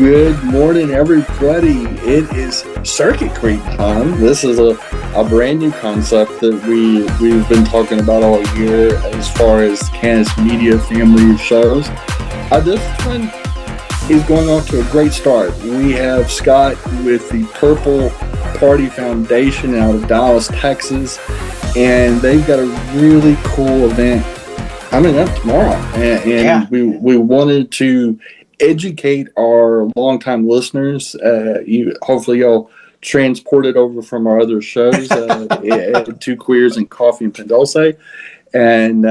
Good morning, everybody. It is Circuit Creek time. This is a brand new concept that we've been talking about all year as far as Cannis Media family of shows. This one is going off to a great start. We have Scott with the Purple Party Foundation out of Dallas, Texas, and they've got a really cool event coming up tomorrow. And we wanted to educate our longtime listeners. Hopefully y'all transported over from our other shows, Two Queers and Coffee and Pendulce, and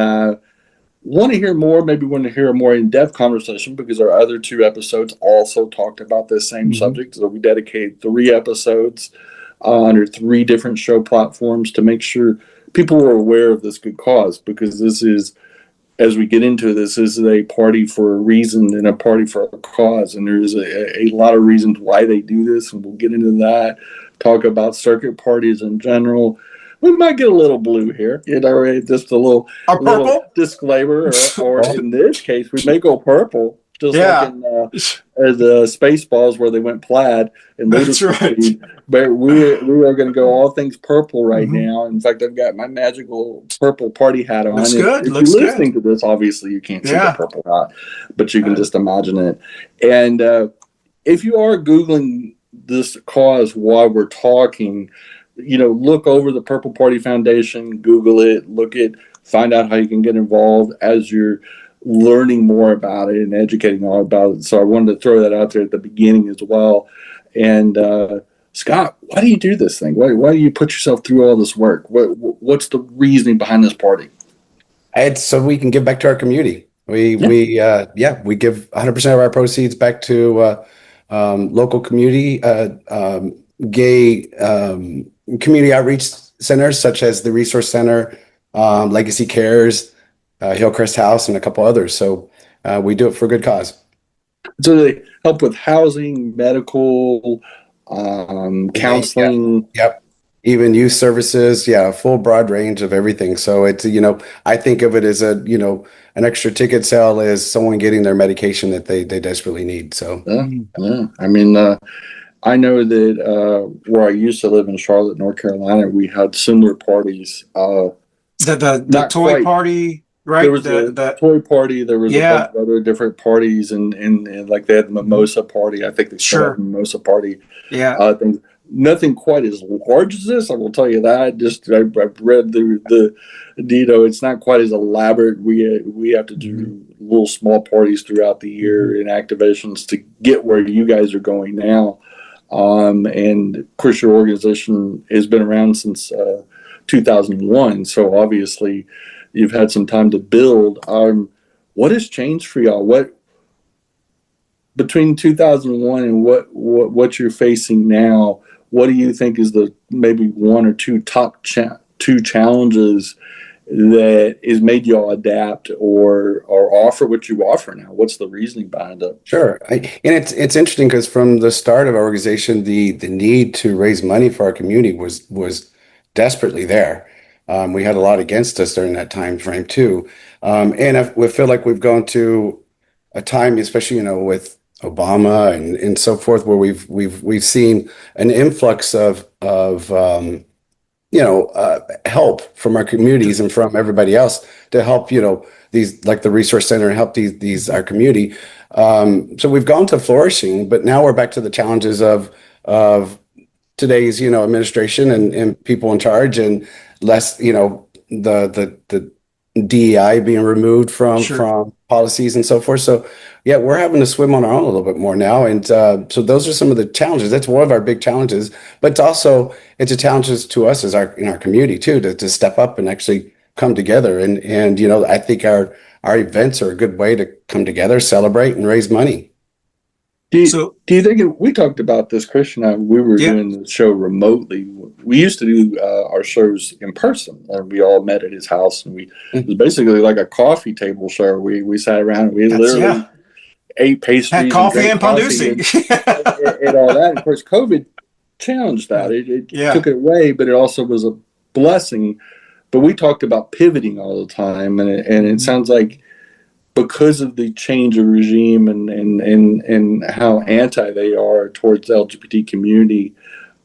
want to hear more. Maybe want to hear a more in-depth conversation because our other two episodes also talked about this same subject. So we dedicated 3 episodes under 3 different show platforms to make sure people were aware of this good cause, because this is, as we get into this is a party for a reason and a party for a cause. And there's a lot of reasons why they do this, and we'll get into that, talk about circuit parties in general. We might get a little blue here, just a little disclaimer, or in this case, we may go purple, just like in Spaceballs where they went plaid. And that's right. But we are going to go all things purple right now. In fact, I've got my magical purple party hat on. Looks good. If you're listening to this, obviously you can't see the purple hat, but you can just imagine it. And if you are Googling this cause while we're talking, look over the Purple Party Foundation, Google it, find out how you can get involved as you're learning more about it and educating all about it. So I wanted to throw that out there at the beginning as well. And Scott, why do you do this thing? Why do you put yourself through all this work? What's the reasoning behind this party? It's so we can give back to our community. We give 100% of our proceeds back to local community, gay community outreach centers such as the Resource Center, Legacy Cares, Hillcrest House, and a couple others. So we do it for a good cause. So they help with housing, medical, counseling. Yep. Even youth services. Yeah. A full broad range of everything. So it's, I think of it as an extra ticket sale is someone getting their medication that they desperately need. So, I mean, I know that where I used to live in Charlotte, North Carolina, we had similar parties. The toy party, right? There was the toy party. There was a bunch of other different parties, and like they had the mimosa party. I think they still have the mimosa party. Yeah. Things. Nothing quite as large as this, I will tell you that. I've read the it's not quite as elaborate. We have to do little small parties throughout the year and activations to get where you guys are going now. And of course, your organization has been around since 2001, so obviously you've had some time to build. What has changed for y'all? What between 2001 and what you're facing now? What do you think is the maybe 1 or 2 top 2 challenges that has made y'all adapt or offer what you offer now? What's the reasoning behind it? Sure. And it's interesting because from the start of our organization, the need to raise money for our community was desperately there. We had a lot against us during that time frame too. And we feel like we've gone to a time, especially, with Obama and so forth, where we've seen an influx of help from our communities and from everybody else to help, these like the Resource Center and help these our community. So we've gone to flourishing, but now we're back to the challenges of today's, administration and people in charge, and less, the DEI being removed from policies and so forth. So yeah, we're having to swim on our own a little bit more now. And so those are some of the challenges. That's one of our big challenges, but it's a challenge to us as in our community too, to step up and actually come together. And I think our events are a good way to come together, celebrate, and raise money. Do you think we talked about this, Christian and I, we were doing the show remotely. We used to do our shows in person, and we all met at his house, and it was basically like a coffee table show. We sat around and we literally ate pastries, had coffee and Odyssey and all that. And of course, COVID challenged that. It took it away, but it also was a blessing. But we talked about pivoting all the time, and it sounds like because of the change of regime and how anti they are towards the LGBT community,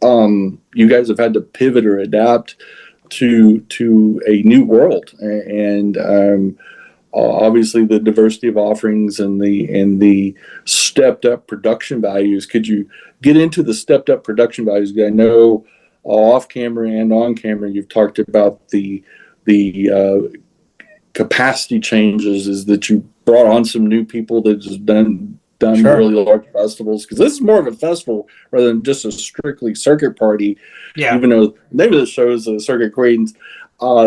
you guys have had to pivot or adapt to a new world, and obviously the diversity of offerings and the stepped up production values. Could you get into the stepped up production values? I know off camera and on camera you've talked about the capacity changes, is that you brought on some new people that just done Sure. really large festivals, because this is more of a festival rather than just a strictly circuit party. Yeah. Even though the name of the show is Circuit Queens,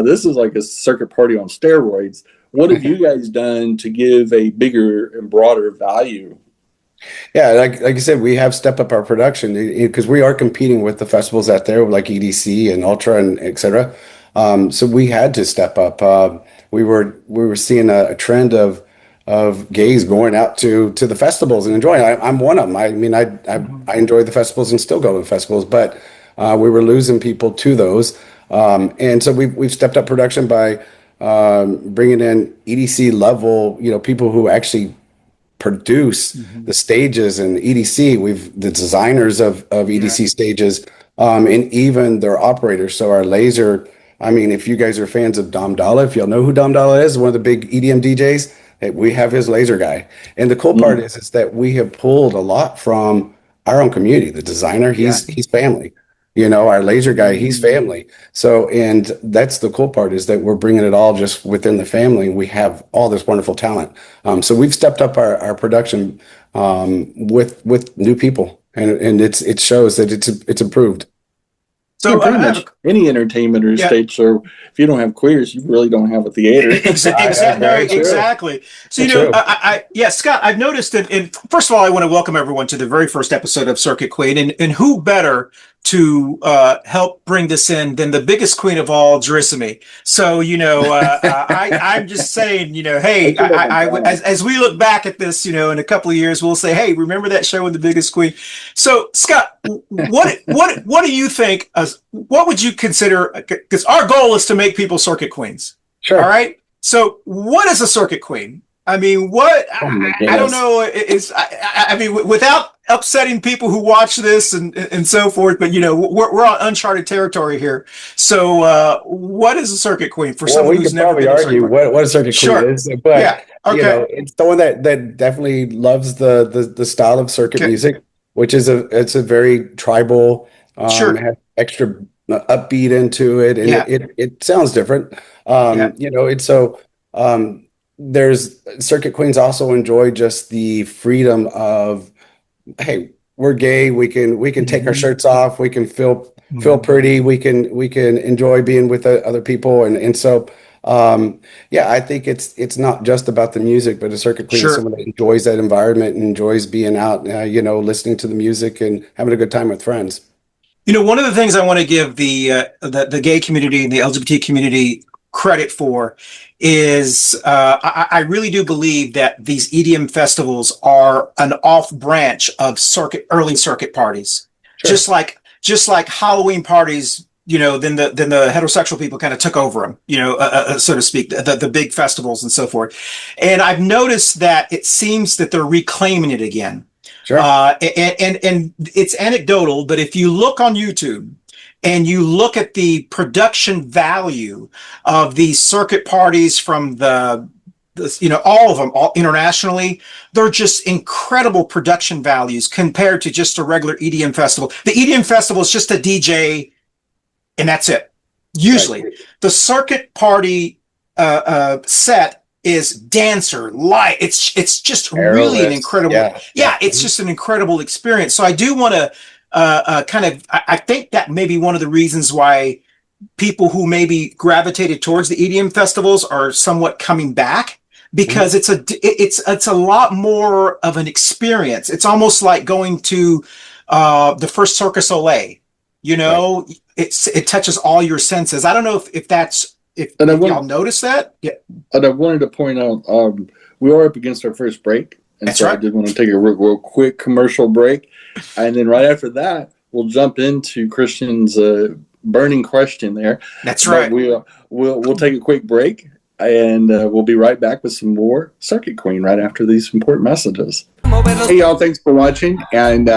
this is like a circuit party on steroids. What have you guys done to give a bigger and broader value? Yeah, like you said, we have stepped up our production because we are competing with the festivals out there, like EDC and Ultra and et cetera. So we had to step up. We were seeing a trend of gays going out to the festivals and enjoying. I'm one of them. I mean, I enjoy the festivals and still go to the festivals, but we were losing people to those. And so we've stepped up production by bringing in EDC level, people who actually produce the stages and EDC. The designers of EDC stages, and even their operators. So our laser, I mean, if you guys are fans of Dom Dalla, if y'all know who Dom Dalla is, one of the big EDM DJs, hey, we have his laser guy. And the cool part is that we have pulled a lot from our own community. The designer, he's family. Our laser guy, he's family. So, and that's the cool part, is that we're bringing it all just within the family. We have all this wonderful talent. So we've stepped up our production with new people, and it shows that it's improved. So pretty much any entertainment or stage show, if you don't have queers, you really don't have a theater. Exactly. So, Scott, I've noticed that, and first of all, I want to welcome everyone to the very first episode of Circuit Queen, and who better to help bring this in than the biggest queen of all, Gersemi. So, I'm just saying, hey, as we look back at this, in a couple of years, we'll say, hey, remember that show with the biggest queen? So, Scott, what do you think? What would you consider? Because our goal is to make people circuit queens. Sure. All right. So, what is a circuit queen? I mean, I don't know. I mean, without upsetting people who watch this and so forth, but we're on uncharted territory here. So, what is a circuit queen for someone who's never been argue what a circuit queen is? But it's someone that definitely loves the style of circuit music, which is it's a very tribal, has extra upbeat into it, and it sounds different. It's so. There's circuit queens also enjoy just the freedom of, hey, we're gay. We can take our shirts off. We can feel pretty. We can enjoy being with other people. And so, I think it's not just about the music, but a circuit queen is someone that enjoys that environment and enjoys being out, listening to the music and having a good time with friends. One of the things I want to give the gay community and the LGBT community credit for is I really do believe that these EDM festivals are an off branch of early circuit parties. Sure. Just like Halloween parties, then the heterosexual people kind of took over them, so to speak, the big festivals and so forth. And I've noticed that it seems that they're reclaiming it again. Sure. And it's anecdotal, but if you look on YouTube and you look at the production value of these circuit parties from all of them, all internationally, they're just incredible production values compared to just a regular EDM festival. The EDM festival is just a DJ and that's it. Usually the circuit party set is dancer, light. It's just really an incredible, it's just an incredible experience. So I do want to I think that may be one of the reasons why people who maybe gravitated towards the EDM festivals are somewhat coming back, because it's a lot more of an experience. It's almost like going to the first Cirque du Soleil. It touches all your senses. I don't know if y'all notice that. Yeah. And I wanted to point out we are up against our first break. And That's so right. I did want to take a real quick commercial break. And then right after that, we'll jump into Christian's burning question there. That's right. We'll take a quick break. And we'll be right back with some more Circuit Queen right after these important messages. Hey, y'all, thanks for watching, and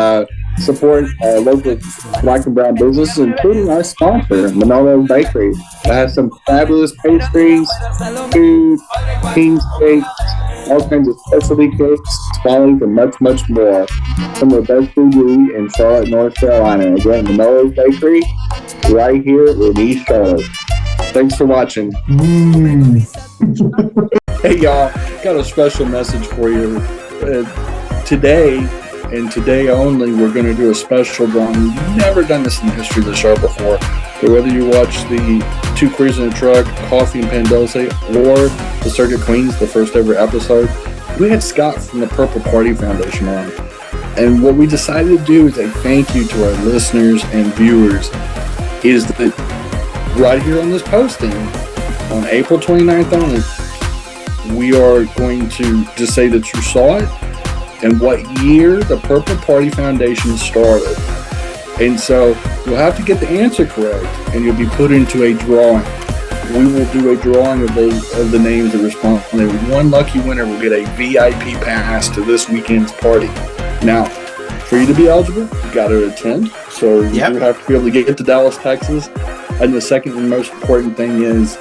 support local black and brown businesses, including our sponsor, Manolo Bakery, that has some fabulous pastries, food, king cakes, all kinds of specialty cakes, swallowing, and much, much more. Some of the best food you eat in Charlotte, North Carolina. Again, Manolo's Bakery, right here in East Charlotte. Thanks for watching. Hey, y'all, got a special message for you. Today, and today only, we're going to do a special drawing. We've never done this in the history of the show before. So whether you watch the Two Queers in a Truck, Coffee and Pan Dulce, or the Circuit Queens, the first ever episode, we had Scott from the Purple Party Foundation on. And what we decided to do is a thank you to our listeners and viewers is that right here on this posting, on April 29th only, we are going to just say that you saw it and what year the Purple Party Foundation started. And so you'll have to get the answer correct, and you'll be put into a drawing. We will do a drawing of the names that respond. And one lucky winner will get a VIP pass to this weekend's party. Now, for you to be eligible, you got to attend. So you have to be able to get to Dallas, Texas. And the second and most important thing is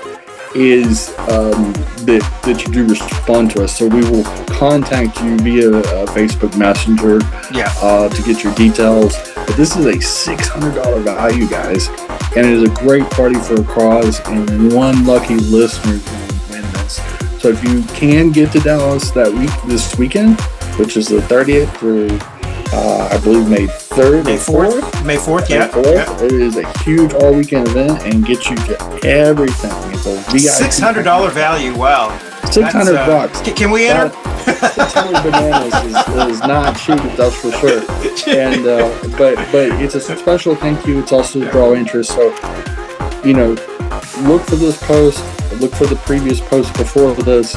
that you do respond to us. So we will contact you via Facebook Messenger to get your details. But this is a $600 value, guys, and it is a great party for a cause, and one lucky listener will win this. So if you can get to Dallas this weekend, which is the 30th through I believe May 3rd, May 4th. May 4th, yeah. It is a huge all-weekend event and gets you to everything. It's a VIP $600 value. Wow. $600. Can we enter? 600 bananas is not cheap, that's for sure. And but it's a special thank you. It's also draw interest. So look for this post. Look for the previous post before this.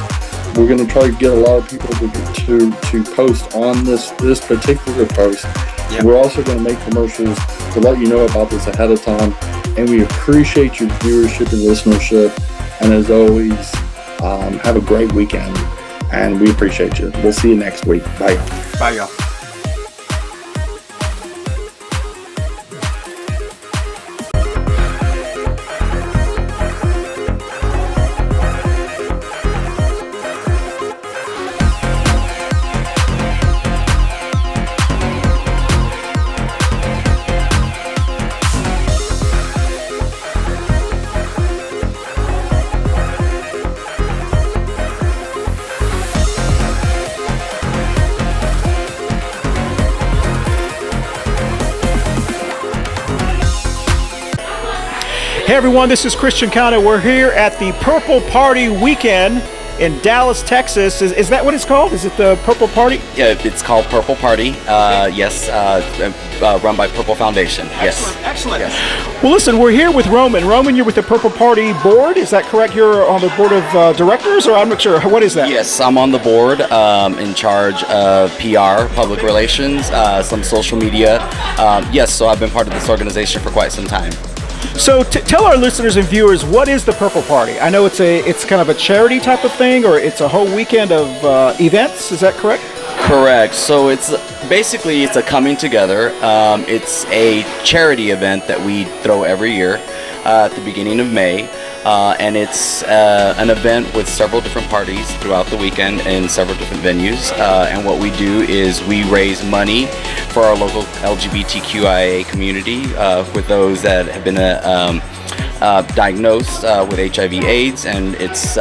We're going to try to get a lot of people to post on this particular post. Yep. We're also going to make commercials to let you know about this ahead of time. And we appreciate your viewership and listenership. And as always, have a great weekend. And we appreciate you. We'll see you next week. Bye. Bye, y'all. Hey everyone, this is Christian Cano. We're here at the Purple Party Weekend in Dallas, Texas. Is that what it's called? Is it the Purple Party? Yeah, it's called Purple Party. Yes, run by Purple Foundation. Yes. Excellent. Yes. Well, listen, we're here with Roman. Roman, you're with the Purple Party board. Is that correct? You're on the board of directors, or I'm not sure. What is that? Yes, I'm on the board, in charge of PR, public relations, some social media. Yes, so I've been part of this organization for quite some time. So tell our listeners and viewers, what is the Purple Party? I know it's kind of a charity type of thing, or it's a whole weekend of events. Is that correct? Correct. So it's a coming together. It's a charity event that we throw every year at the beginning of May. And it's an event with several different parties throughout the weekend in several different venues. And what we do is we raise money for our local LGBTQIA community, with those that have been diagnosed with HIV/AIDS, and it's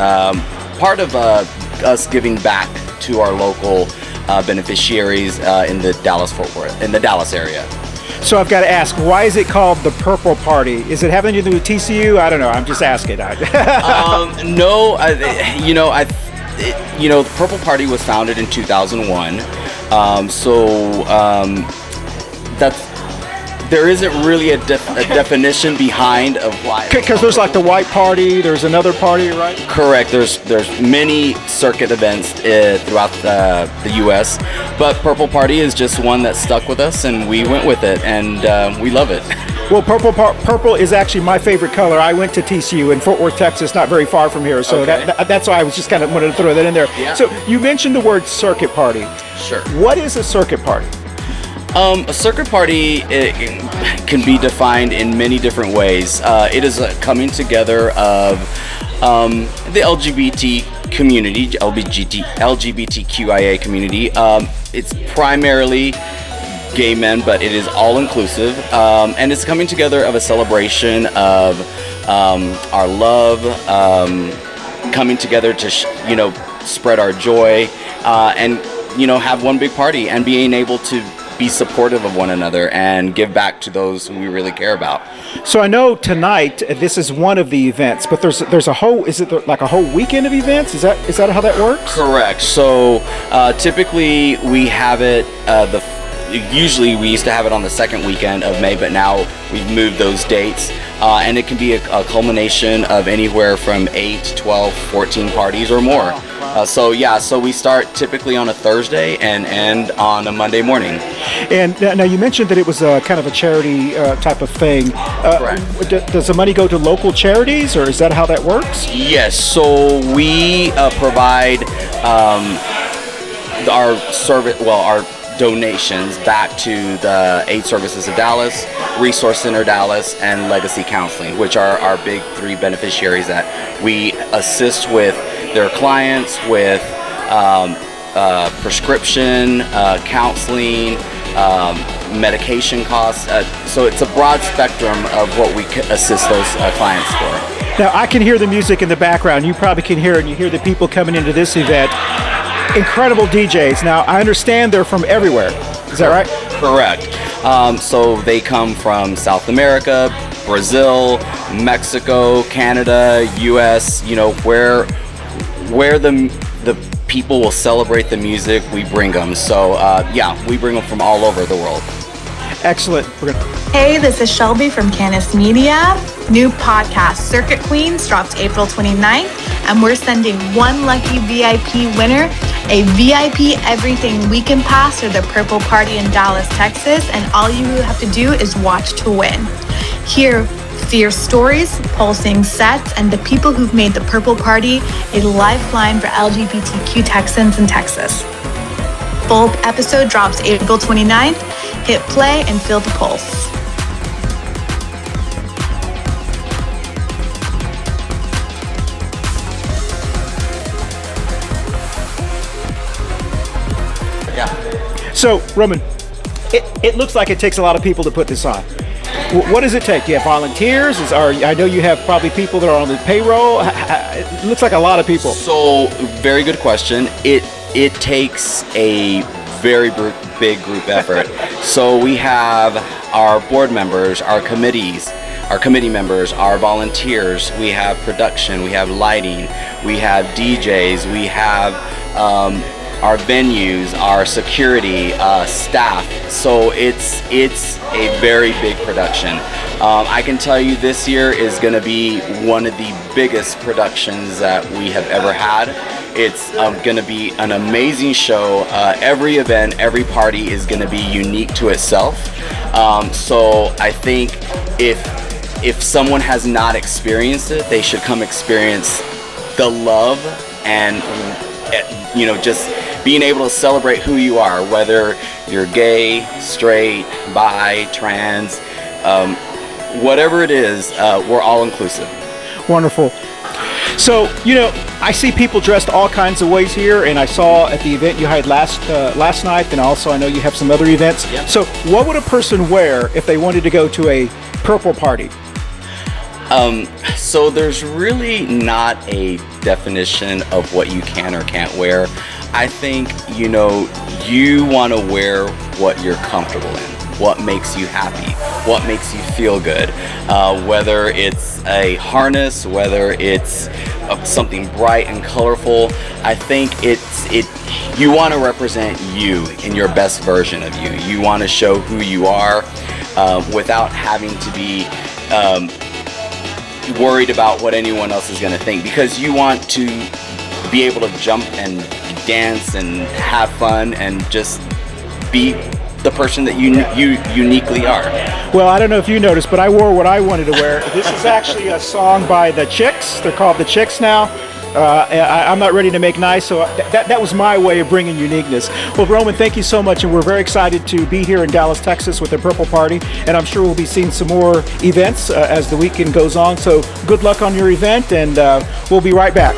part of us giving back to our local beneficiaries in the Dallas area. So I've got to ask, why is it called the Purple Party? Is it having to do with TCU? I don't know. I'm just asking. No, the Purple Party was founded in 2001. There isn't really a definition behind of why. Because there's like the White Party, there's another party, right? Correct. There's many circuit events throughout the U.S., but Purple Party is just one that stuck with us, and we went with it, and we love it. Well, purple is actually my favorite color. I went to TCU in Fort Worth, Texas, not very far from here, so Okay. that's why I was just kind of wanted to throw that in there. Yeah. So you mentioned the word circuit party. Sure. What is a circuit party? A circuit party it can be defined in many different ways. It is a coming together of the LGBT community, LGBTQIA community. It's primarily gay men, but it is all inclusive, and it's coming together of a celebration of our love, coming together to spread our joy, and have one big party and being able to be supportive of one another and give back to those who we really care about. So I know tonight this is one of the events, but there's a whole, is it like a whole weekend of events? Is that how that works? Correct. So typically we have it usually we used to have it on the second weekend of May, but now we've moved those dates, and it can be a culmination of anywhere from 8, 12, 14 parties or more. So we start typically on a Thursday and end on a Monday morning. And now you mentioned that it was a kind of a charity type of thing. Correct. Does the money go to local charities, or is that how that works? Yes, so we provide our donations back to the AIDS Services of Dallas, Resource Center Dallas, and Legacy Counseling, which are our big 3 beneficiaries that we assist with their clients with prescription, counseling, medication costs. So it's a broad spectrum of what we assist those clients for. Now I can hear the music in the background. You probably can hear it, and you hear the people coming into this event. Incredible DJs. Now, I understand they're from everywhere. Is that right? Correct. So they come from South America, Brazil, Mexico, Canada, U.S., where the people will celebrate the music, we bring them. So, we bring them from all over the world. Excellent. Hey, this is Shelby from Cannis Media. New podcast, Circuit Queens, drops April 29th, and we're sending one lucky VIP winner a VIP Everything Weekend Pass for the Purple Party in Dallas, Texas, and all you have to do is watch to win. Hear fierce stories, pulsing sets, and the people who've made the Purple Party a lifeline for LGBTQ Texans in Texas. Full episode drops April 29th. Hit play and feel the pulse. So, Roman, it looks like it takes a lot of people to put this on. What does it take? Do you have volunteers? I know you have probably people that are on the payroll. It looks like a lot of people. So, very good question. It takes a very big group effort. So we have our board members, our committee members, our volunteers, we have production, we have lighting, we have DJs, we have our venues, our security, staff. So it's a very big production. I can tell you this year is going to be one of the biggest productions that we have ever had. It's going to be an amazing show. Every event, every party is going to be unique to itself. So I think if someone has not experienced it, they should come experience the love and just being able to celebrate who you are, whether you're gay, straight, bi, trans, whatever it is, we're all inclusive. Wonderful. So, I see people dressed all kinds of ways here, and I saw at the event you had last night, and also I know you have some other events. Yep. So what would a person wear if they wanted to go to a purple party? So there's really not a definition of what you can or can't wear. I think, you want to wear what you're comfortable in, what makes you happy, what makes you feel good, whether it's a harness, whether it's something bright and colorful. I think you want to represent you in your best version of you. You want to show who you are without having to be worried about what anyone else is going to think, because you want to be able to jump and dance and have fun and just be the person that you uniquely are. Well, I don't know if you noticed, but I wore what I wanted to wear. This is actually a song by the Chicks. They're called the Chicks now. I'm not ready to make nice, so that was my way of bringing uniqueness. Well, Roman, thank you so much, and we're very excited to be here in Dallas, Texas with the Purple Party, and I'm sure we'll be seeing some more events as the weekend goes on, so good luck on your event, and we'll be right back.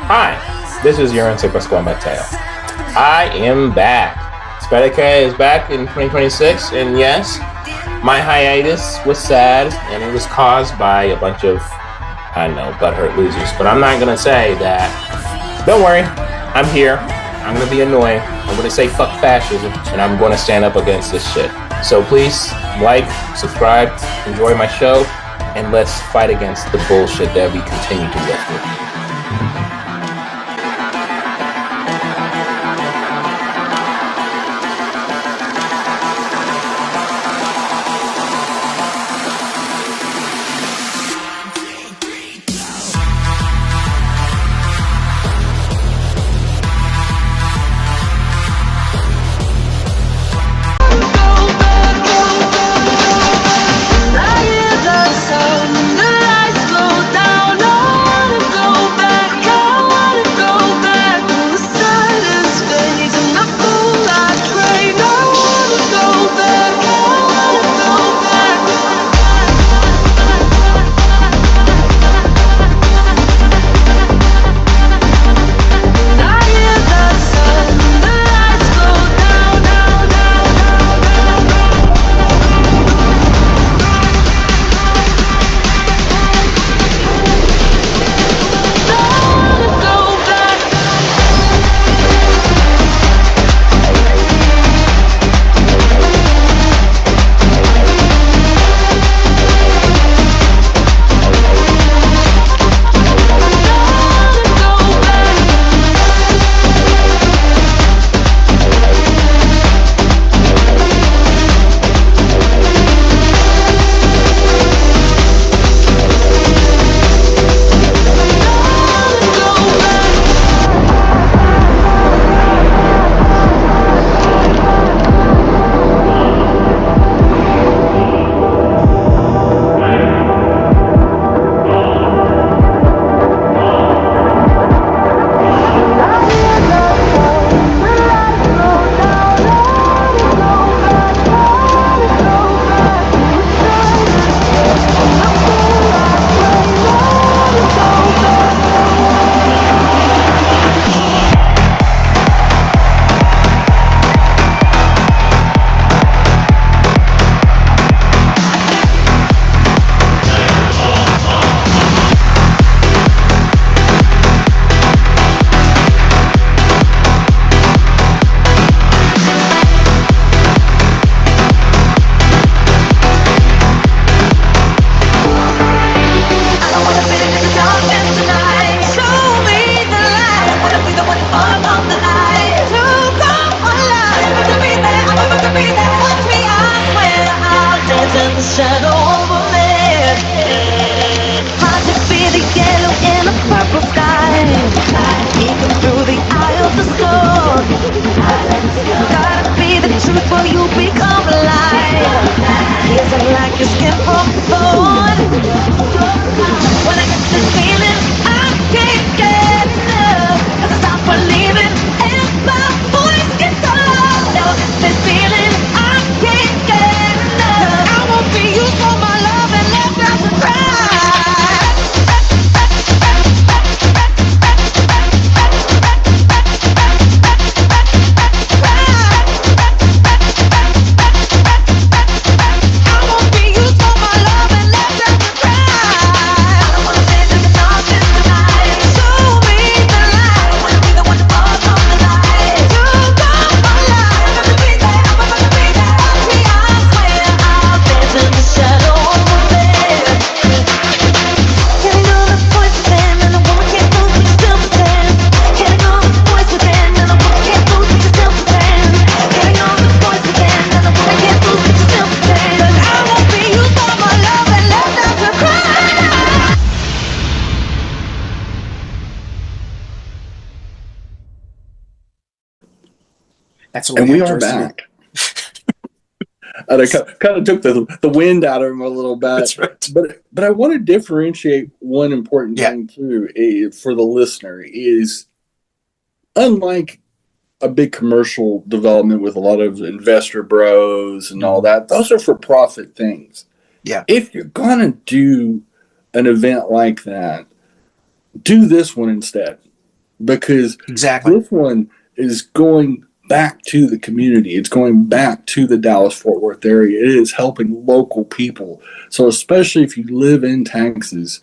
Hi, this is Yorense Pascual Mateo. I am back. Spadicare is back in 2026, and yes, my hiatus was sad, and it was caused by a bunch of, I don't know, butthurt losers. But I'm not gonna say that. Don't worry, I'm here. I'm gonna be annoying. I'm gonna say fuck fascism, and I'm gonna stand up against this shit. So please, like, subscribe, enjoy my show, and let's fight against the bullshit that we continue to live with. And we are back. And I kind of took the wind out of him a little bit. That's right. But I want to differentiate one important thing too for the listener is, unlike a big commercial development with a lot of investor bros and all that, those are for profit things. Yeah. If you're gonna do an event like that, do this one instead, because this one is going back to the community. It's going back to the Dallas-Fort Worth area. It is helping local people. So especially if you live in Texas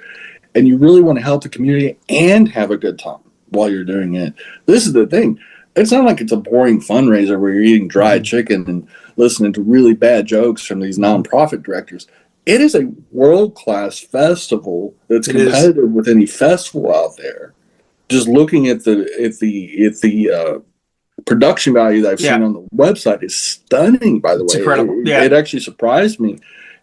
and you really want to help the community and have a good time while you're doing it, this is the thing. It's not like it's a boring fundraiser where you're eating dried chicken and listening to really bad jokes from these nonprofit directors. It is a world-class festival that's competitive with any festival out there. Just looking at the production value that I've seen on the website is stunning. By the way, incredible. It actually surprised me,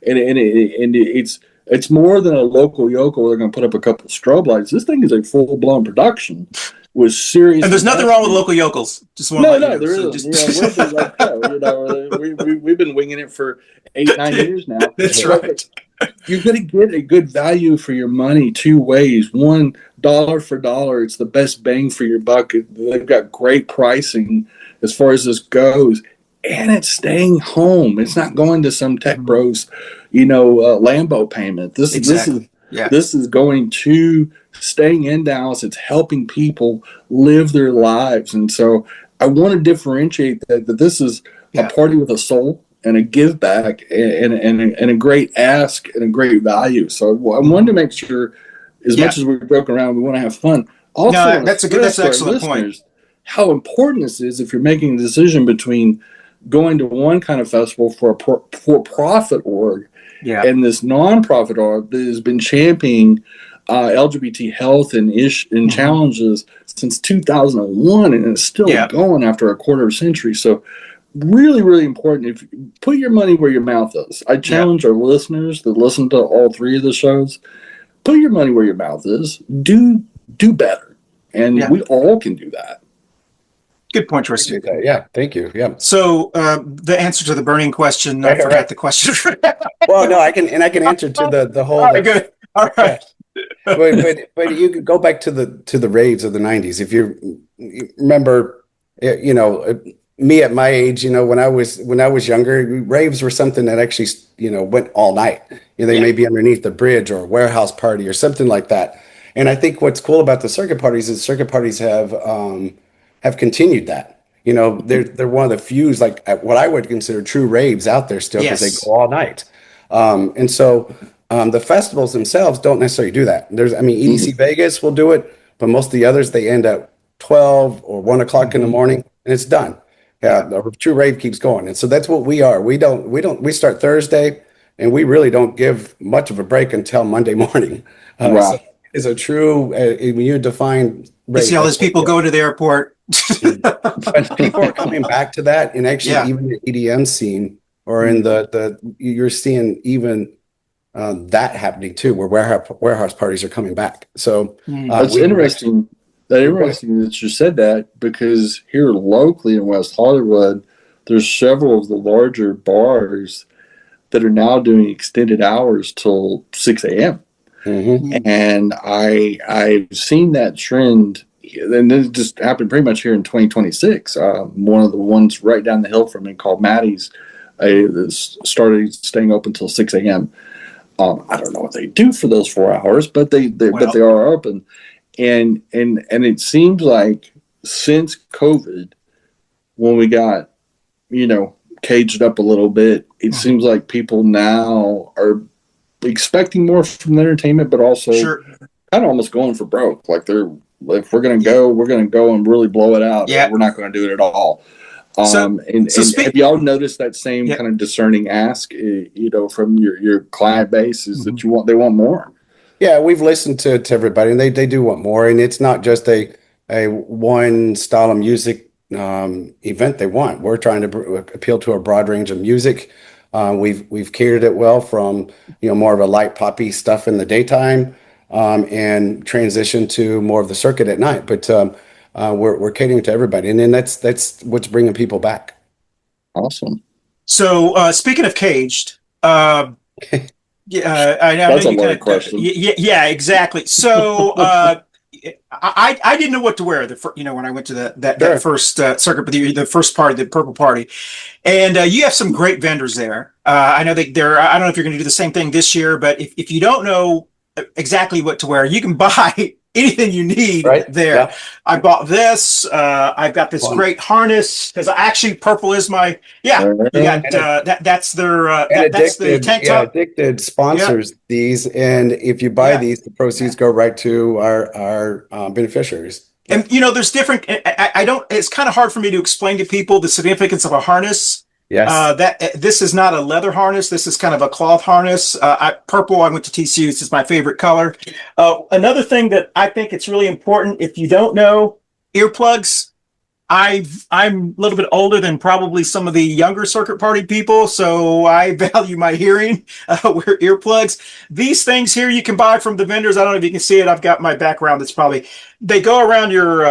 and it's more than a local yokel. They're going to put up a couple of strobe lights. This thing is a full-blown production with serious. And there's nothing wrong with local yokels. Just want no, there isn't. We've been winging it for 8-9 years now. That's right. You're going to get a good value for your money two ways. One, dollar for dollar, it's the best bang for your buck. They've got great pricing as far as this goes, and it's staying home. It's not going to some tech bros, Lambo payment. This is going to staying in Dallas. It's helping people live their lives, and so I want to differentiate that this is a party with a soul and a give back and a great ask and a great value. So I wanted to make sure, as much as we're joking around, we want to have fun. Also, that's an excellent point. How important this is if you're making a decision between going to one kind of festival for a for-profit org and this nonprofit org that has been championing LGBT health and challenges since 2001 and it's still going after a quarter of a century. So really, really important. If you put your money where your mouth is. I challenge our listeners that listen to all three of the shows. Put your money where your mouth is. Do better, and we all can do that. Good point, Rusty. Yeah, thank you. Yeah. So the answer to the burning question, I forgot the question. Well, no, I can answer to the whole. All right, good. All right. But you could go back to the raves of the 90s. If you remember, me at my age, when I was younger, raves were something that actually, went all night. They may be underneath the bridge or a warehouse party or something like that. And I think what's cool about the circuit parties is circuit parties have continued that. They're one of the few, like what I would consider true raves out there still, because they go all night. And so the festivals themselves don't necessarily do that. EDC Vegas will do it, but most of the others, they end at 12 or 1 o'clock in the morning and it's done. The true rave keeps going. And so that's what we are. We start Thursday and we really don't give much of a break until Monday morning. So it's a true, when you define rave. You see all those people going to the airport. But people are coming back to that, and actually even the EDM scene or in you're seeing even that happening too, where warehouse parties are coming back. So it's interesting. That's interesting that you said that, because here locally in West Hollywood, there's several of the larger bars that are now doing extended hours till 6 a.m. And I've seen that trend, and it just happened pretty much here in 2026. One of the ones right down the hill from me called Maddie's started staying open until 6 a.m. I don't know what they do for those 4 hours, but they are open. And it seems like since COVID, when we got, caged up a little bit, it seems like people now are expecting more from the entertainment, but also kind of almost going for broke. Like if we're going to go, we're going to go and really blow it out. Yeah. We're not going to do it at all. And have y'all noticed that same kind of discerning ask, from your client base is that they want more? Yeah, we've listened to everybody, and they do want more. And it's not just a one style of music event they want. We're trying to appeal to a broad range of music. We've catered it well from more of a light poppy stuff in the daytime, and transition to more of the circuit at night. But we're catering to everybody, and then that's what's bringing people back. Awesome. So speaking of caged, yeah, I know That's a you loaded kind of question. yeah, exactly. So I didn't know what to wear when I went to that Sure. first circuit, but the first party, the purple party, and you have some great vendors there. I know I don't know if you're going to do the same thing this year, but if you don't know exactly what to wear, you can buy anything you need Right. there. Yeah. I bought this. I've got this Fun. great harness because actually purple is my You got that's their And that's the tank top. Addicted sponsors these, and if you buy these, the proceeds go right to our beneficiaries. And there's different. I don't. It's kind of hard for me to explain to people the significance of a harness. Yes. This is not a leather harness. This is kind of a cloth harness. Purple. I went to TCU. This is my favorite color. Another thing that I think it's really important. If you don't know, earplugs. I'm a little bit older than probably some of the younger circuit party people, so I value my hearing. Wear earplugs. These things here you can buy from the vendors. I don't know if you can see it. I've got my background. They go around your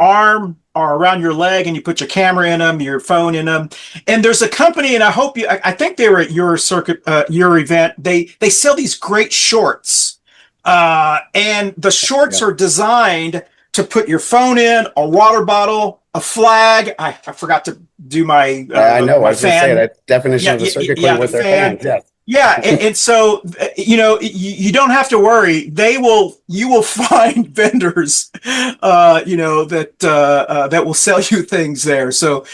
arm or around your leg, and you put your camera in them, your phone in them. And there's a company, and I think they were at your circuit, your event. They sell these great shorts, and the shorts are designed to put your phone in, a water bottle, a flag. I forgot to do my I know. my I was going to say that definition of a circuit queen with their fan. fans. Yes. Yeah, and so you don't have to worry. You will find vendors, that will sell you things there. So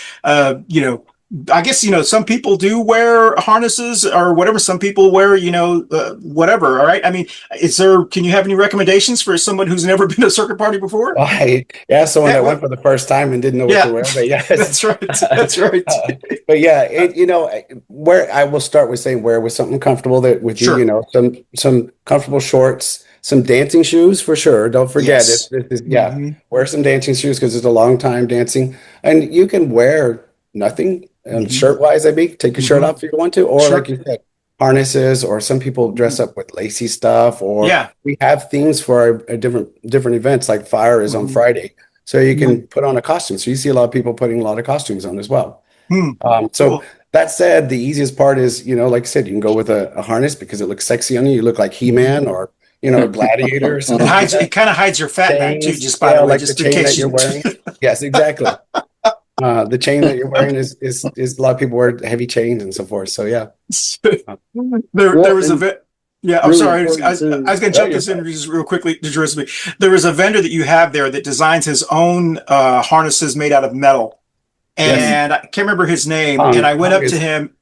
I guess some people do wear harnesses or whatever. Some people wear whatever. All right. I mean, can you have any recommendations for someone who's never been to a circuit party before? Someone that went for the first time and didn't know what to wear. But yes, that's right. That's right. But yeah, where I will start with saying wear with something comfortable Sure. Some comfortable shorts, some dancing shoes for sure. Don't forget wear some dancing shoes because it's a long time dancing, and you can wear nothing. And shirt-wise, take your shirt off if you want to, or like you said, harnesses, or some people dress up with lacy stuff, or we have things for our different events, like Fire is on Friday, so you can put on a costume. So you see a lot of people putting a lot of costumes on as well. So that said, the easiest part is, like I said, you can go with a harness because it looks sexy on you. You look like He-Man or Gladiator. It kind of hides your fat back too, just by the way, just in case you're wearing. Yes, exactly. The chain that you're wearing is a lot of people wear heavy chains and so forth. So yeah. There was a bit. Yeah, I'm sorry. I was going to jump this in just real quickly to Gersemi. There was a vendor that you have there that designs his own harnesses made out of metal, and I can't remember his name. And I went up to him.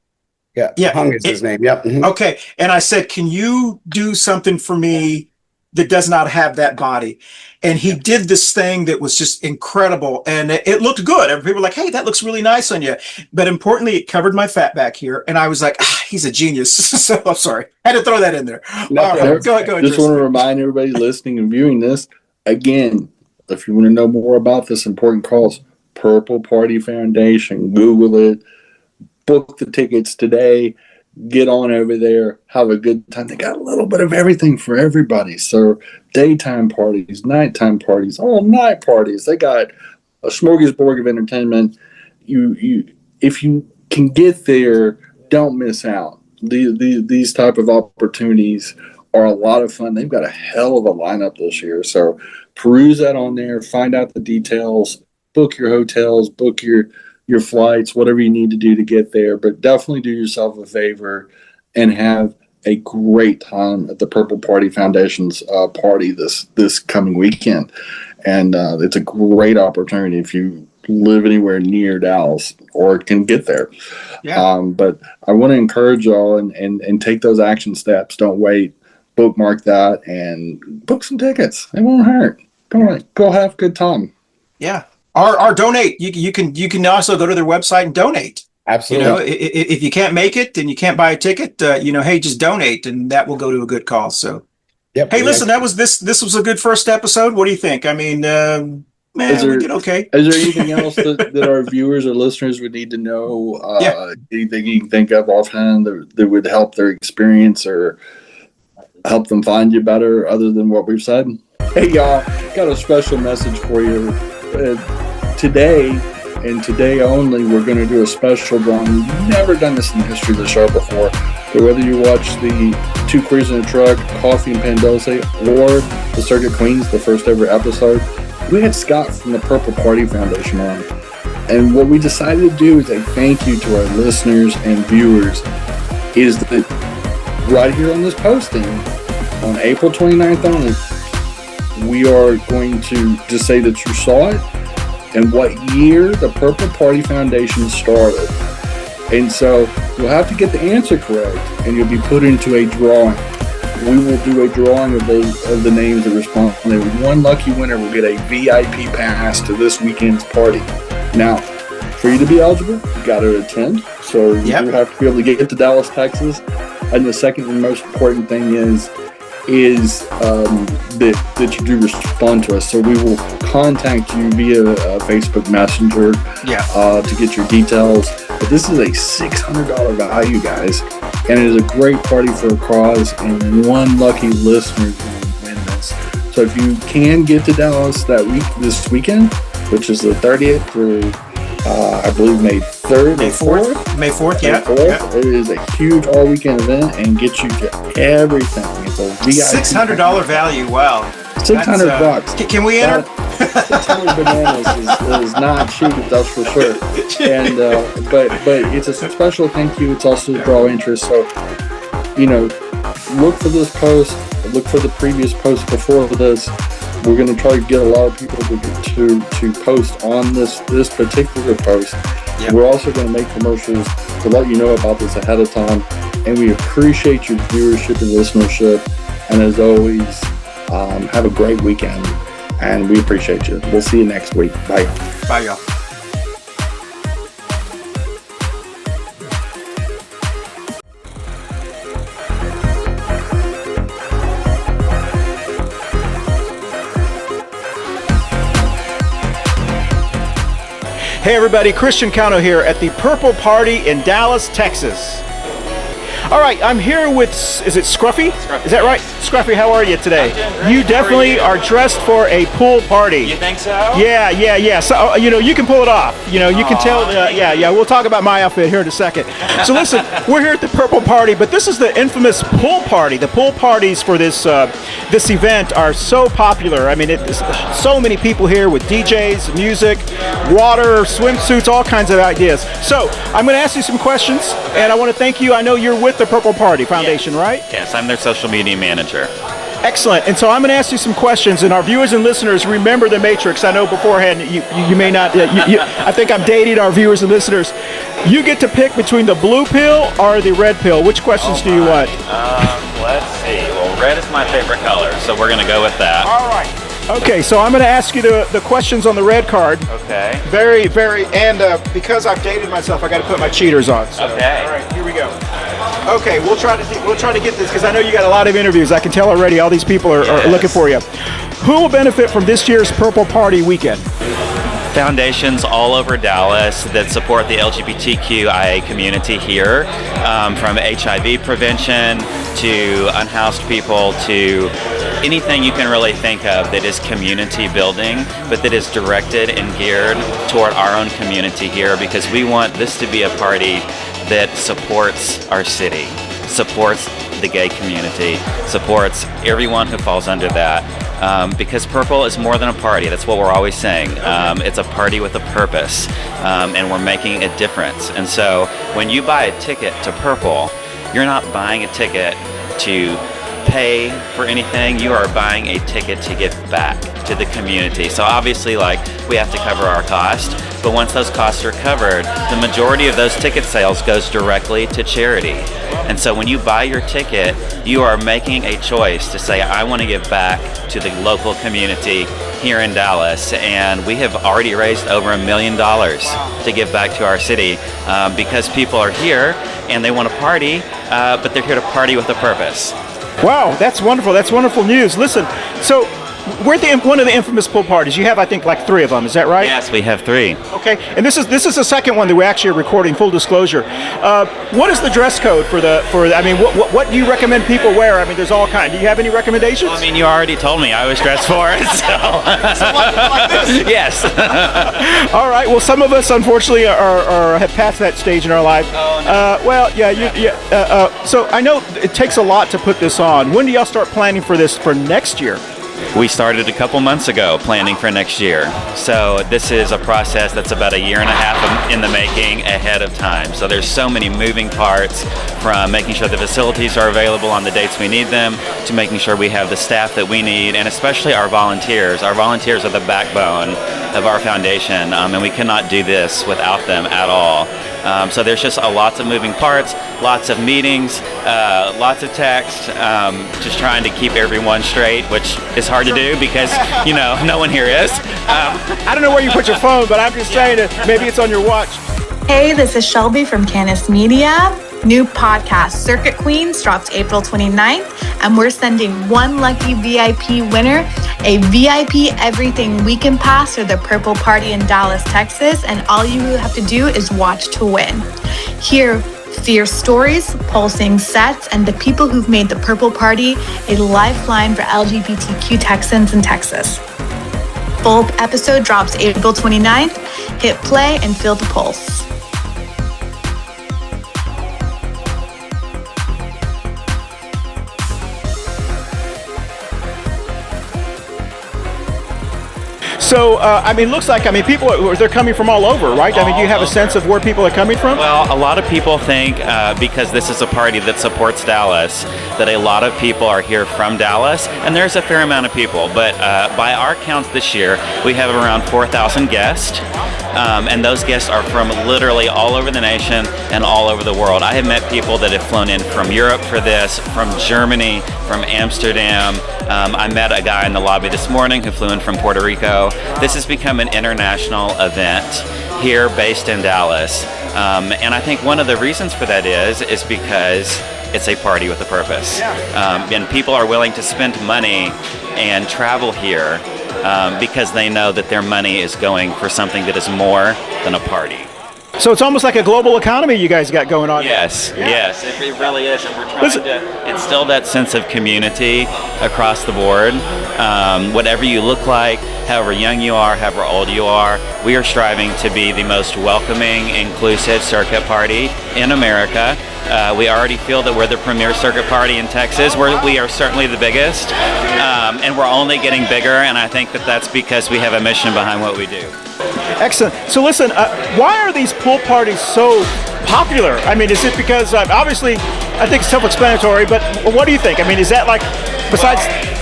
Yeah, Hung is his name. Yep. Okay, and I said, "Can you do something for me that does not have that body?" And he did this thing that was just incredible, and it looked good. And people were like, "Hey, that looks really nice on you." But importantly, it covered my fat back here, and I was like, "He's a genius." So I'm sorry, I had to throw that in there. All right, go ahead. Just want to remind everybody listening and viewing this again. If you want to know more about this important cause, Purple Party Foundation, Google it, book the tickets today. Get on over there, have a good time. They got a little bit of everything for everybody. So daytime parties, nighttime parties, all night parties. They got a smorgasbord of entertainment. If you can get there, don't miss out. These type of opportunities are a lot of fun. They've got a hell of a lineup this year. So peruse that on there, find out the details, book your hotels, book your flights, whatever you need to do to get there, but definitely do yourself a favor and have a great time at the Purple Party Foundation's party this coming weekend. And it's a great opportunity if you live anywhere near Dallas or can get there. But I want to encourage y'all and take those action steps. Don't wait. Bookmark that and book some tickets. It won't hurt. Go have a good time. Yeah. Or donate. You can also go to their website and donate. Absolutely. If you can't make it and you can't buy a ticket, hey, just donate, and that will go to a good cause. So, hey, listen, this was a good first episode. What do you think? I mean, we did okay. Is there anything else that our viewers or listeners would need to know? Anything you can think of offhand that would help their experience or help them find you better, other than what we've said? Hey, y'all. got a special message for you. Today, and today only, we're going to do a special drawing. We've never done this in the history of the show before. But whether you watch the Two Queers in a Truck, Coffee and Pandose, or the Circuit Queens, the first ever episode, we had Scott from the Purple Party Foundation on. And what we decided to do is a thank you to our listeners and viewers is that right here on this posting, on April 29th only, we are going to just say that you saw it and what year the Purple Party Foundation started. And so you'll have to get the answer correct, and you'll be put into a drawing. We will do a drawing of the names that respond. And one lucky winner will get a VIP pass to this weekend's party. Now, for you to be eligible, you got to attend. So you have to be able to get to Dallas, Texas. And the second and most important thing is that you do respond to us. So we will contact you via Facebook Messenger to get your details. But this is a $600 value, guys, and it is a great party for a cause, and one lucky listener will win this. So if you can get to Dallas this weekend, which is the 30th through I believe May 3rd, May 4th. May 4th, yeah. It is a huge all-weekend event and gets you to everything. It's a VIP. $600 value. Wow. $600. Can we enter? 600 bananas is not cheap, that's for sure. And but it's a special thank you. It's also draw interest. So look for this post. Look for the previous post before this. We're going to try to get a lot of people to post on this particular post. Yep. We're also going to make commercials to let you know about this ahead of time. And we appreciate your viewership and listenership. And as always, have a great weekend. And we appreciate you. We'll see you next week. Bye. Bye, y'all. Hey everybody, Christian Cano here at the Purple Party in Dallas, Texas. All right, I'm here with, is it Scruffy? Is that right? Scruffy, how are you today? You definitely are dressed for a pool party. You think so? Yeah. So, you can pull it off. You can tell, we'll talk about my outfit here in a second. So listen, we're here at the Purple Party, but this is the infamous pool party. The pool parties for this event are so popular. I mean, so many people here with DJs, music, water, swimsuits, all kinds of ideas. So I'm going to ask you some questions, and I want to thank you. I know you're with the Purple Party Foundation, right? Yes, I'm their social media manager. Excellent. And so I'm going to ask you some questions, and our viewers and listeners, remember the matrix. I know beforehand you may not, I think I'm dating our viewers and listeners. You get to pick between the blue pill or the red pill. Which questions do you want? Let's see. Well, red is my favorite color, so we're going to go with that. All right. Okay, so I'm going to ask you the questions on the red card. Okay. Very, and because I've dated myself, I got to put my cheaters on. So. Okay. All right, here we go. Okay, we'll try to get this because I know you got a lot of interviews. I can tell already. All these people are looking for you. Who will benefit from this year's Purple Party weekend? Foundations all over Dallas that support the LGBTQIA community here, from HIV prevention to unhoused people to anything you can really think of that is community building, but that is directed and geared toward our own community here, because we want this to be a party that supports our city, supports the gay community, supports everyone who falls under that. Because Purple is more than a party. That's what we're always saying. It's a party with a purpose, and we're making a difference. And so when you buy a ticket to Purple, you're not buying a ticket to pay for anything. You are buying a ticket to give back to the community. So obviously, we have to cover our cost, but once those costs are covered, the majority of those ticket sales goes directly to charity. And so when you buy your ticket, you are making a choice to say, I want to give back to the local community here in Dallas. And we have already raised over $1 million to give back to our city, because people are here and they want to party, but they're here to party with a purpose. Wow, that's wonderful. That's wonderful news. Listen, so we're at one of the infamous pool parties. You have, I think, like 3 of them. Is that right? Yes, we have 3. Okay, and this is the second one that we actually are recording. Full disclosure. What is the dress code for the? I mean, what do you recommend people wear? I mean, there's all kinds. Do you have any recommendations? Well, I mean, you already told me I was dressed for it, so. like this? Yes. All right. Well, some of us unfortunately have passed that stage in our life. Oh, no. Well, yeah. So I know it takes a lot to put this on. When do y'all start planning for this for next year? We started a couple months ago planning for next year. So this is a process that's about 1.5 years in the making ahead of time. So there's so many moving parts, from making sure the facilities are available on the dates we need them, to making sure we have the staff that we need, and especially our volunteers. Our volunteers are the backbone of our foundation, and we cannot do this without them at all. So there's just lots of moving parts, lots of meetings, lots of text, just trying to keep everyone straight, which is hard to do because, no one here is. I don't know where you put your phone, but I'm just saying that maybe it's on your watch. Hey, this is Shelby from Cannis Media. New podcast, Circuit Queens, drops April 29th, and we're sending one lucky VIP winner a VIP Everything Weekend Pass for the Purple Party in Dallas, Texas, and all you have to do is watch to win. Hear fierce stories, pulsing sets, and the people who've made the Purple Party a lifeline for LGBTQ Texans in Texas. Full episode drops April 29th. Hit play and feel the pulse. So, it looks like, people, they're coming from all over, right? Do you have a sense of where people are coming from? Well, a lot of people think, because this is a party that supports Dallas, that a lot of people are here from Dallas, and there's a fair amount of people. But by our counts this year, we have around 4,000 guests, and those guests are from literally all over the nation and all over the world. I have met people that have flown in from Europe for this, from Germany, from Amsterdam. I met a guy in the lobby this morning who flew in from Puerto Rico. This has become an international event here based in Dallas. And I think one of the reasons for that is because it's a party with a purpose. And people are willing to spend money and travel here because they know that their money is going for something that is more than a party. So it's almost like a global economy you guys got going on. Yes, yes, it really is. And we're trying to instill that sense of community across the board. Whatever you look like, however young you are, however old you are, we are striving to be the most welcoming, inclusive circuit party in America. We already feel that we're the premier circuit party in Texas. We are certainly the biggest, and we're only getting bigger, and I think that that's because we have a mission behind what we do. Excellent. So listen, why are these pool parties so popular? Is it because, obviously, I think it's self-explanatory, but what do you think? Is that like, besides...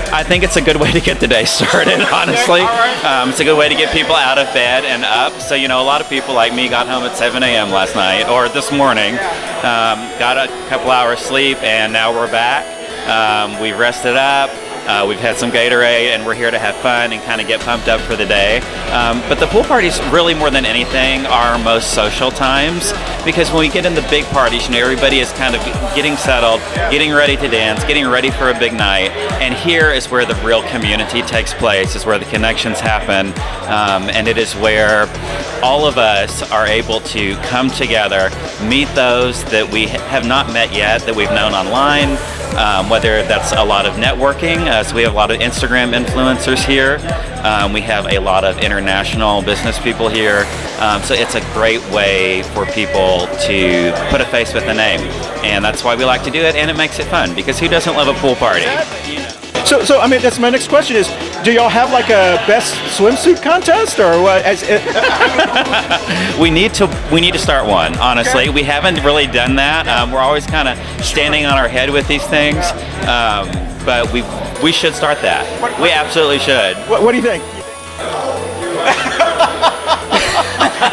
I think it's a good way to get the day started, honestly. It's a good way to get people out of bed and up. So, a lot of people like me got home at 7 a.m. last night, or this morning, got a couple hours sleep, and now we're back. We've rested up. We've had some Gatorade, and we're here to have fun and kind of get pumped up for the day. But the pool parties, really more than anything, are our most social times, because when we get in the big parties, everybody is kind of getting settled, getting ready to dance, getting ready for a big night. And here is where the real community takes place, is where the connections happen, and it is where all of us are able to come together, meet those that we have not met yet, that we've known online, whether that's a lot of networking. So we have a lot of Instagram influencers here. We have a lot of international business people here. So it's a great way for people to put a face with a name. And that's why we like to do it, and it makes it fun, because who doesn't love a pool party? So that's my next question is, do y'all have like a best swimsuit contest, or what? We need to start one, honestly. Okay. We haven't really done that. We're always kind of standing on our head with these things, but we should start that. We absolutely should. What do you think?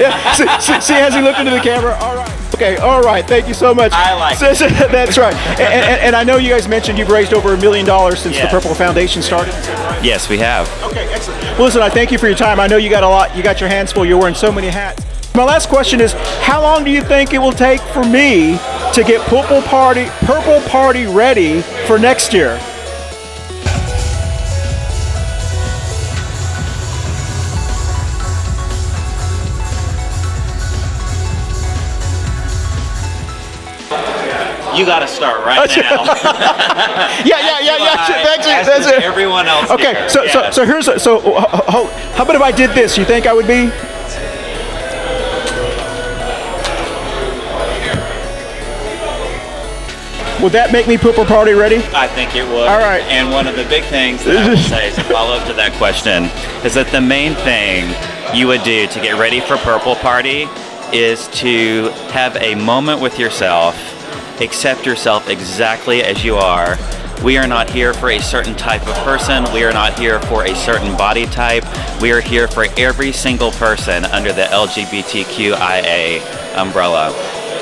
Yeah, see, has he looked into the camera? All right. Okay, all right. Thank you so much. I like it. That's right. And I know you guys mentioned you've raised over $1 million since the Purple Foundation started. Yes, we have. Okay, excellent. Well, listen, I thank you for your time. I know you got a lot. You got your hands full. You're wearing so many hats. My last question is, how long do you think it will take for me to get Purple Party ready for next year? You got to start right now. That's it. Everyone else. Okay, here. so here's how about if I did this? You think I would be? Would that make me Purple Party ready? I think it would. All right. And one of the big things that I would say as a follow-up to that question is that the main thing you would do to get ready for Purple Party is to have a moment with yourself, accept yourself exactly as you are. We are not here for a certain type of person. We are not here for a certain body type. We are here for every single person under the LGBTQIA umbrella.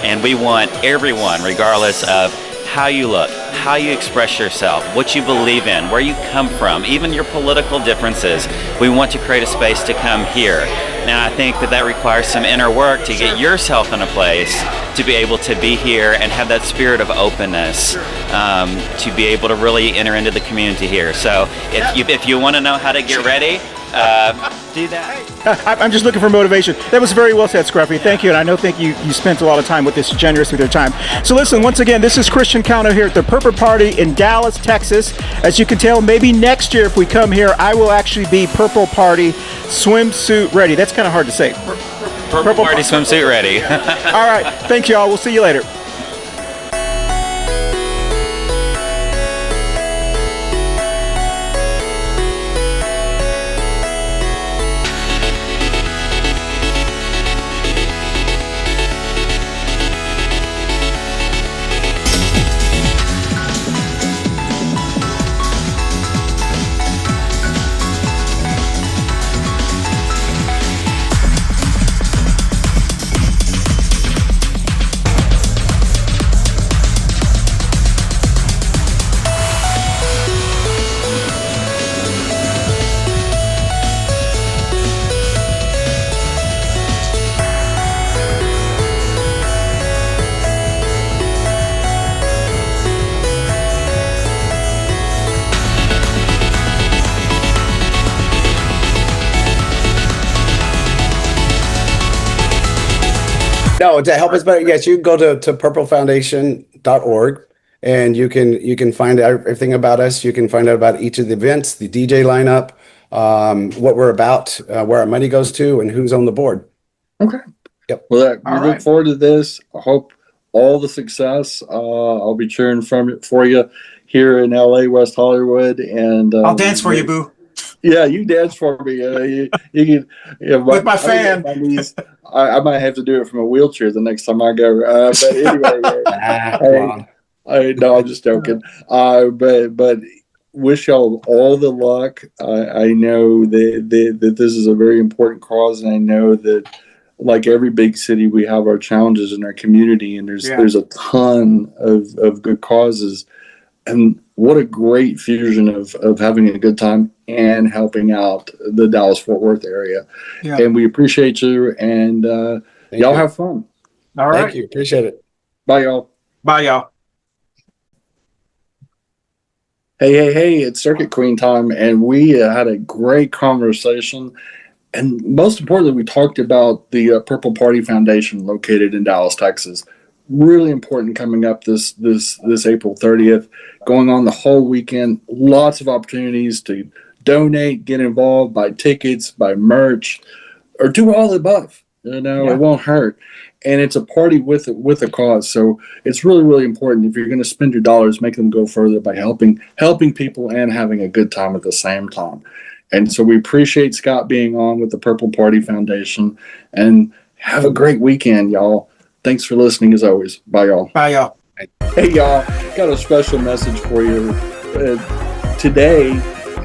And we want everyone, regardless of how you look, how you express yourself, what you believe in, where you come from, even your political differences. We want to create a space to come here. Now, I think that requires some inner work to get yourself in a place to be able to be here and have that spirit of openness, to be able to really enter into the community here. So if you want to know how to get ready, do that. I'm just looking for motivation. That was very well said, Scruffy. Thank you. And I think you spent a lot of time with this, generous with your time. So listen, once again, this is Christian Cano here at the Purple Party in Dallas, Texas. As you can tell, maybe next year if we come here, I will actually be Purple Party swimsuit ready. That's kind of hard to say. Purple Party swimsuit ready. All right. Thanks, y'all. We'll see you later. No, to help us better, yes, you can go to purplefoundation.org and you can find out everything about us. You can find out about each of the events, the DJ lineup, what we're about, where our money goes to, and who's on the board. Okay. Yep. Well, we look forward to this. I hope all the success. I'll be cheering for you here in LA, West Hollywood, and I'll dance for you, boo. Yeah, you dance for me. You can. With my fan. I might have to do it from a wheelchair the next time I go. But anyway, no, I'm just joking. But wish y'all all the luck. I know that this is a very important cause, and I know that, like every big city, we have our challenges in our community, and there's a ton of good causes. And what a great fusion of having a good time and helping out the Dallas-Fort Worth area. Yeah. And we appreciate you, and y'all have fun. All right. Thank you. Appreciate it. Bye, y'all. Bye, y'all. Hey, it's Circuit Queen time, and we had a great conversation. And most importantly, we talked about the Purple Party Foundation located in Dallas, Texas. Really important coming up this April 30th, going on the whole weekend. Lots of opportunities to donate, get involved, buy tickets, buy merch, or do all the above. It won't hurt. And it's a party with a cause. So it's really, really important. If you're going to spend your dollars, make them go further by helping people and having a good time at the same time. And so we appreciate Scott being on with the Purple Party Foundation, and have a great weekend, y'all. Thanks for listening as always. Bye, y'all. Bye, y'all. Hey, y'all. Got a special message for you. Today,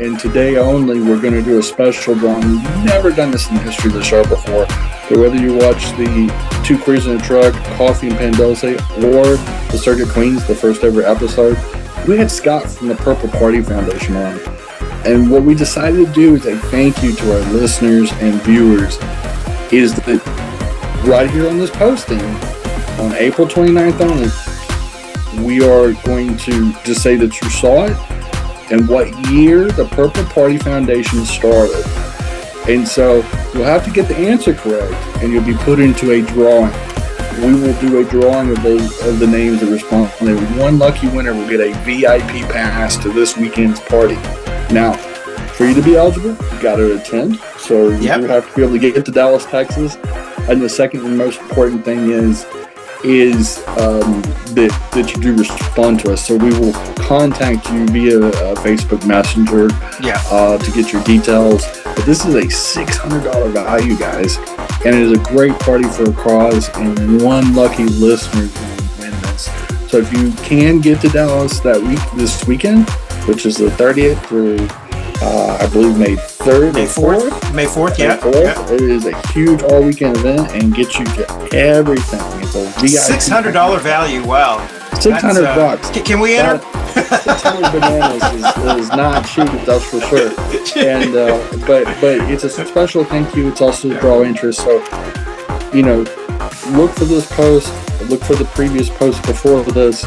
and today only, we're going to do a special drawing. We've never done this in the history of the show before. But whether you watch the Two Queers in a Truck, Coffee and Pandose, or the Circuit Queens, the first ever episode, we had Scott from the Purple Party Foundation on. And what we decided to do is a thank you to our listeners and viewers is that right here on this posting, on April 29th only, we are going to just say that you saw it and what year the Purple Party Foundation started. And so you'll have to get the answer correct, and you'll be put into a drawing. we will do a drawing of the names that respond. And one lucky winner will get a VIP pass to this weekend's party. Now, for you to be eligible, you got to attend. So you have to be able to get to Dallas, Texas. And the second and most important thing is that you do respond to us. So we will contact you via Facebook Messenger to get your details. But this is a $600 value, guys. And it is a great party for a cause, and one lucky listener will win this. So if you can get to Dallas this weekend, which is the 30th through I believe May 3rd, May 4th. May 4th, yeah. It is a huge all-weekend event and gets you to everything. It's a VIP. $600 value. Wow. $600. Can we enter? 600 bananas is not cheap, that's for sure. And but it's a special thank you. It's also to draw interest. So look for this post. Look for the previous post before this.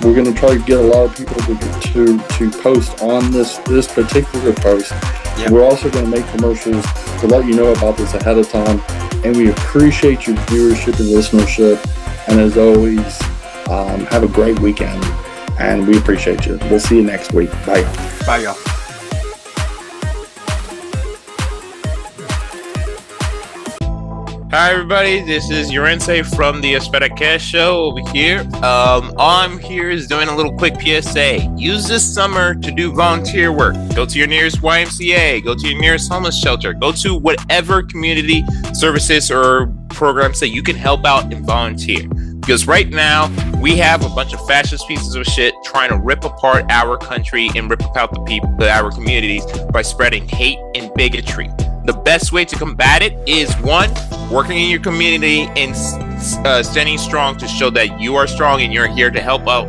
We're going to try to get a lot of people to post on this particular post. Yep. We're also going to make commercials to let you know about this ahead of time. And we appreciate your viewership and listenership. And as always, have a great weekend. And we appreciate you. We'll see you next week. Bye. Bye, y'all. Hi everybody, this is Yorense from the Espera Cash Show over here. All I'm here is doing a little quick PSA. Use this summer to do volunteer work. Go to your nearest YMCA, go to your nearest homeless shelter, go to whatever community services or programs that you can help out and volunteer. Because right now, we have a bunch of fascist pieces of shit trying to rip apart our country and rip apart the people, our communities by spreading hate and bigotry. The best way to combat it is 1, working in your community and standing strong to show that you are strong and you're here to help out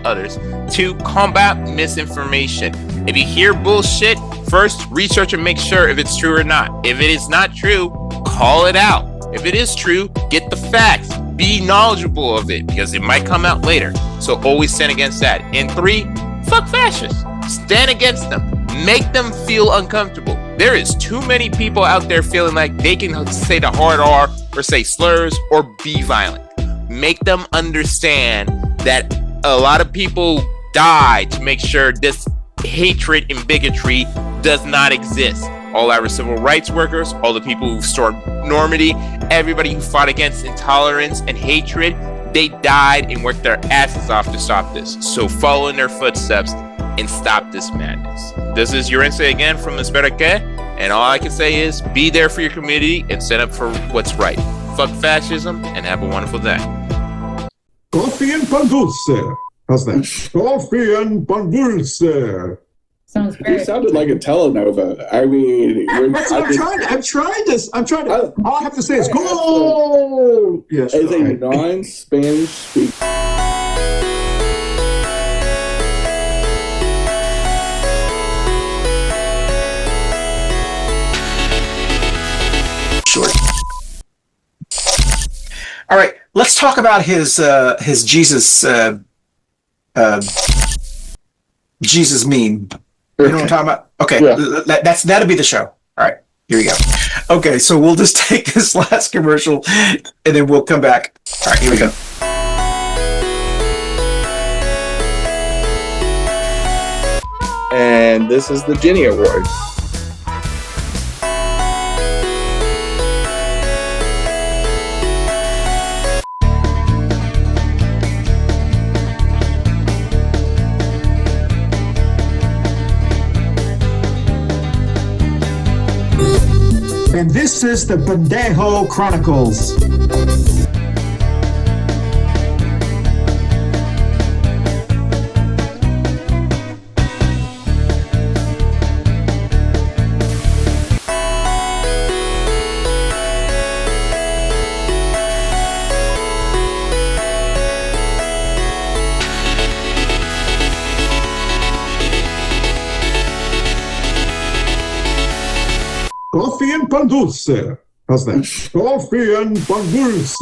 others. 2, combat misinformation. If you hear bullshit, first research and make sure if it's true or not. If it is not true, call it out. If it is true, get the facts. Be knowledgeable of it because it might come out later. So always stand against that. And 3, fuck fascists. Stand against them. Make them feel uncomfortable. There is too many people out there feeling like they can say the hard R or say slurs or be violent. Make them understand that a lot of people die to make sure this hatred and bigotry does not exist. All our civil rights workers, all the people who stormed Normandy, everybody who fought against intolerance and hatred, they died and worked their asses off to stop this. So follow in their footsteps and stop this madness. This is Yorense again from Espera Que, and all I can say is be there for your community and stand up for what's right. Fuck fascism and have a wonderful day. Coffee and pan dulce. How's that? Coffee and pan dulce. Sounds great. You sounded like a telenova. I mean, I'm trying this. All I have to say is go. Yes. As a non-Spanish speaker. All right, let's talk about his Jesus Jesus meme. You know what I'm talking about? Okay, yeah. That'll be the show. All right, here we go. Okay, so we'll just take this last commercial and then we'll come back. All right, here we go. And this is the Jenny Award. And this is the Pendejo Chronicles. Coffee and pan dulce. How's that? Coffee and pan dulce.